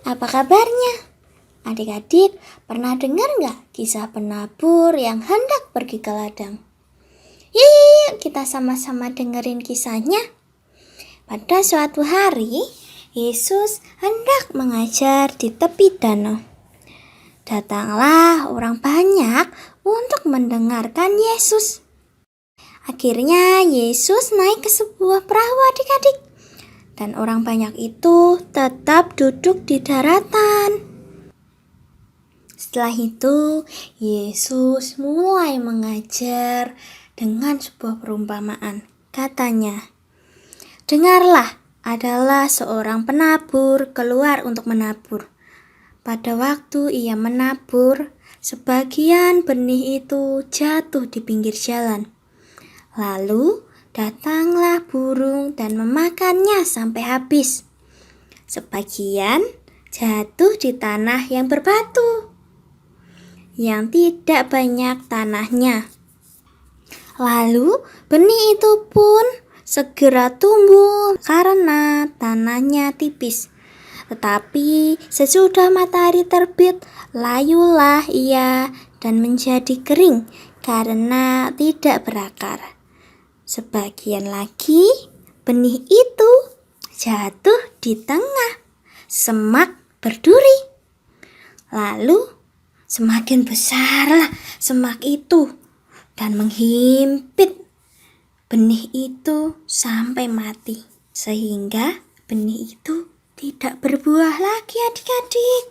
apa kabarnya? Adik-adik, pernah dengar nggak kisah penabur yang hendak pergi ke ladang? Yuk, kita sama-sama dengerin kisahnya. Pada suatu hari, Yesus hendak mengajar di tepi danau. Datanglah orang banyak untuk mendengarkan Yesus. Akhirnya Yesus naik ke sebuah perahu adik-adik. Dan orang banyak itu tetap duduk di daratan. Setelah itu, Yesus mulai mengajar dengan sebuah perumpamaan. Katanya, "Dengarlah, adalah seorang penabur keluar untuk menabur. Pada waktu ia menabur, sebagian benih itu jatuh di pinggir jalan. Lalu datanglah burung dan memakannya sampai habis. Sebagian jatuh di tanah yang berbatu, yang tidak banyak tanahnya. Lalu benih itu pun segera tumbuh karena tanahnya tipis. Tetapi sesudah matahari terbit, layulah ia dan menjadi kering karena tidak berakar. Sebagian lagi benih itu jatuh di tengah semak berduri. Lalu semakin besarlah semak itu dan menghimpit benih itu sampai mati, sehingga benih itu tidak berbuah lagi adik-adik.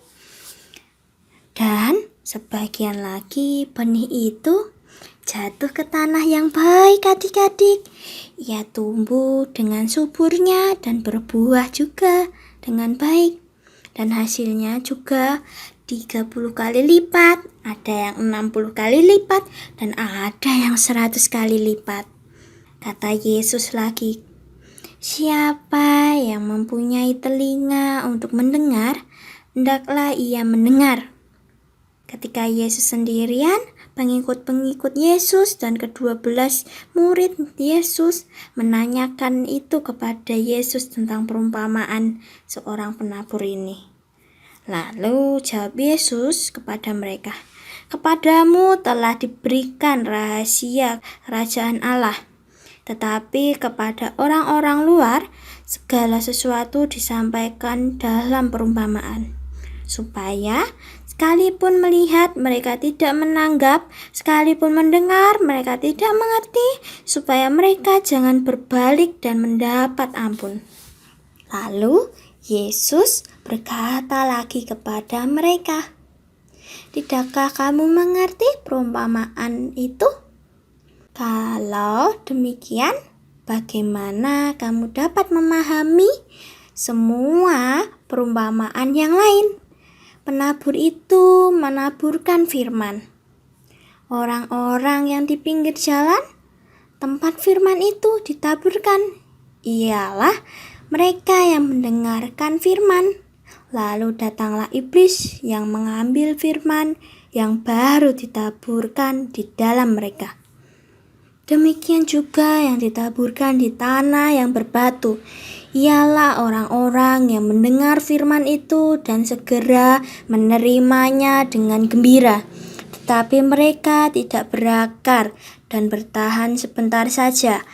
Dan sebagian lagi benih itu jatuh ke tanah yang baik adik-adik. Ia tumbuh dengan suburnya dan berbuah juga dengan baik. Dan hasilnya juga 30 kali lipat, ada yang 60 kali lipat, dan ada yang 100 kali lipat. Kata Yesus lagi, "Siapa yang mempunyai telinga untuk mendengar, hendaklah ia mendengar." Ketika Yesus sendirian, pengikut-pengikut Yesus dan ke-12 murid Yesus menanyakan itu kepada Yesus tentang perumpamaan seorang penabur ini. Lalu jawab Yesus kepada mereka, "Kepadamu telah diberikan rahasia kerajaan Allah. Tetapi kepada orang-orang luar, segala sesuatu disampaikan dalam perumpamaan, supaya sekalipun melihat mereka tidak menanggap, sekalipun mendengar mereka tidak mengerti, supaya mereka jangan berbalik dan mendapat ampun." Lalu Yesus berkata lagi kepada mereka, "Tidakkah kamu mengerti perumpamaan itu? Kalau demikian, bagaimana kamu dapat memahami semua perumpamaan yang lain?" Penabur itu menaburkan firman. Orang-orang yang di pinggir jalan, tempat firman itu ditaburkan, ialah mereka yang mendengarkan firman. Lalu datanglah iblis yang mengambil firman yang baru ditaburkan di dalam mereka. Demikian juga yang ditaburkan di tanah yang berbatu, ialah orang-orang yang mendengar firman itu dan segera menerimanya dengan gembira. Tetapi mereka tidak berakar dan bertahan sebentar saja.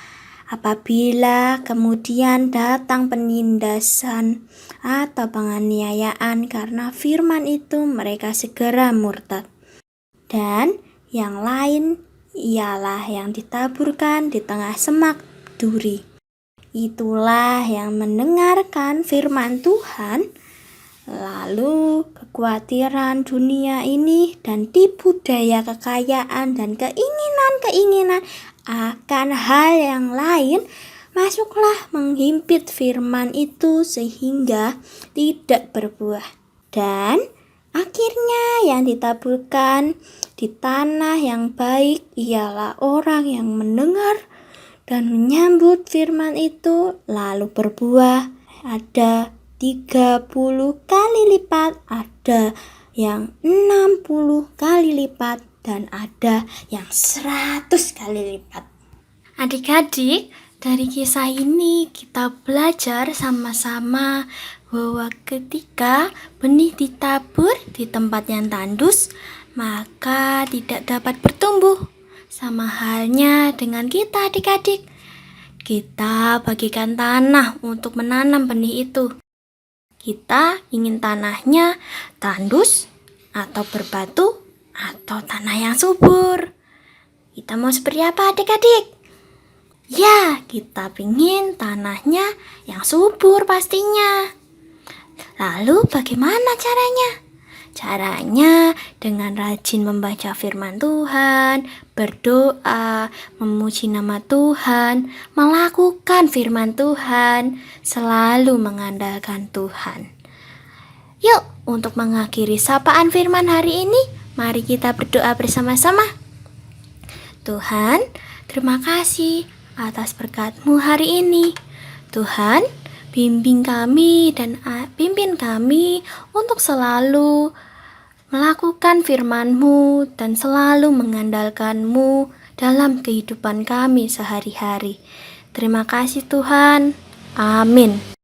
Apabila kemudian datang penindasan atau penganiayaan karena firman itu, mereka segera murtad. Dan yang lain ialah yang ditaburkan di tengah semak duri. Itulah yang mendengarkan firman Tuhan, lalu kekhawatiran dunia ini dan tipu daya kekayaan dan keinginan-keinginan akan hal yang lain masuklah menghimpit firman itu sehingga tidak berbuah. Dan akhirnya yang ditaburkan di tanah yang baik ialah orang yang mendengar dan menyambut firman itu lalu berbuah. Ada 30 kali lipat, ada yang 60 kali lipat, dan ada yang 100 kali lipat. Adik-adik, dari kisah ini kita belajar sama-sama bahwa ketika benih ditabur di tempat yang tandus, maka tidak dapat bertumbuh. Sama halnya dengan kita adik-adik. Kita bagikan tanah untuk menanam benih itu. Kita ingin tanahnya tandus atau berbatu atau tanah yang subur. Kita mau seperti apa adik-adik? Ya, kita ingin tanahnya yang subur pastinya. Lalu bagaimana caranya? Caranya dengan rajin membaca firman Tuhan, berdoa, memuji nama Tuhan, melakukan firman Tuhan, selalu mengandalkan Tuhan. Yuk, untuk mengakhiri sapaan firman hari ini, mari kita berdoa bersama-sama. Tuhan, terima kasih atas berkat-Mu hari ini. Tuhan, bimbing kami dan pimpin kami untuk selalu melakukan firman-Mu dan selalu mengandalkan-Mu dalam kehidupan kami sehari-hari. Terima kasih Tuhan. Amin.